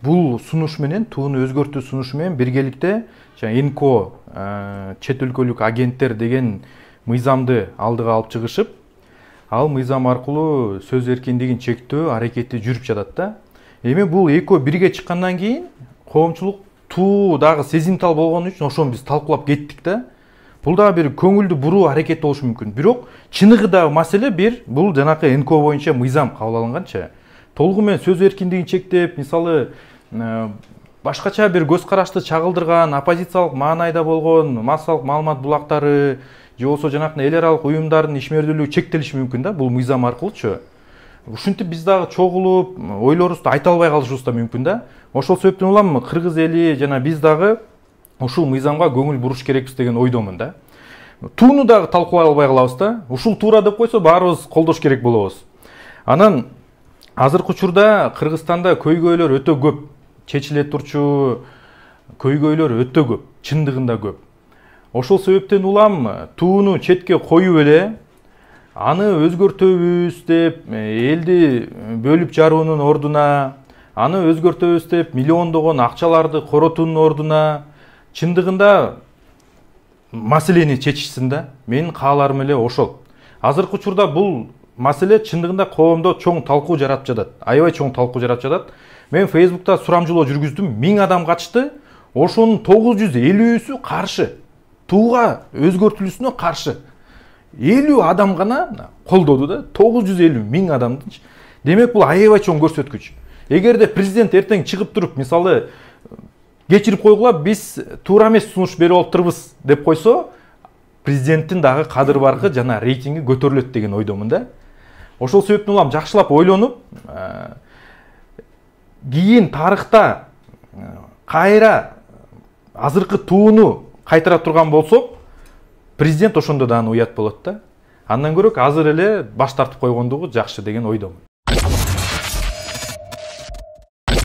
бул сунуш менен, тууну өзгөртүү сунушу менен биргеликте НКО, чет өлкөлүк агенттер деген мыйзамды алдыга алып чыгышып, ал мыйзам аркылуу сөз эркиндигин чектөө аракети жүрүп жатат да. Эми бул экөө бирге чыккандан кийин коомчулук туу дагы сезимтал болгон үчүн ошону биз талкуулап кеттик да. Бул дагы бир көңүлдү буруу аракет болушу мүмкүн. Бирок чыныгыдагы маселе бул жанакы НКО боюнча мыйзам кабыл алынганча. Толугу менен сөз эркиндигин чектеп, мисалы башкача бир көз карашты чагылдырган, оппозициялык маанайда болгон массалык маалымат булактары же болбосо жанакы эл аралык уюмдардын ишмердүүлүгү чектелиши мүмкүн да, бул мыйзам аркылуучу. Ушинтип биз дагы чогулуп, ойлорубузду айта албай калышыбыз да мүмкүн да. Ошол себептен улам кыргыз эли жана биз дагы ушул мыйзамга көңүл буруш керекпиз деген ойдомун да. Тууну дагы талкуулай албай калабыз да. Ушул туура деп койсо баарыбыз колдош керек болобуз. Анан азыркы учурда Кыргызстанда көйгөйлөр өтө көп, чечиле турчу көйгөйлөр өтө көп, чындыгында көп. Ошол себептен улам тууну четке коюп эле, аны өзгөртөбүз деп элди бөлүп жаруунун ордуна, аны өзгөртөбүз деп миллиондогон акчаларды коротуунун ордуна, чындыгында маселени чечишсин да. Менин кааларым эле ошол. Азыркы учурда бул маселе чындыгында коомдо чоң талкуу жаратып жатат. Аябай чоң талкуу жаратып жатат. Мен Facebook'та сурамжылоо жүргүздүм. 1000 адам катышты. Ошонун 950сү каршы. Тууга өзгөртүлүүсүнө каршы. 50 адам гана колдоду да. 950 1000 адамдын. Демек бул аябай чоң көрсөткүч. Эгерде президент эртең чыгып туруп, мисалы, кечирип койгула, биз туура эмес сунуш берип алыптырбыз деп койсо, президенттин дагы кадыр баркы жана рейтинги көтөрүлөт деген ойдомун да. Ошол себептен улам жакшылап ойлонуп, кийин тарыхта кайра азыркы тууну кайтара турган болсок, президент ошондо дагы уят болот да. Андан көрө азыр эле баш тартып койгондугу жакшы деген ойдомун.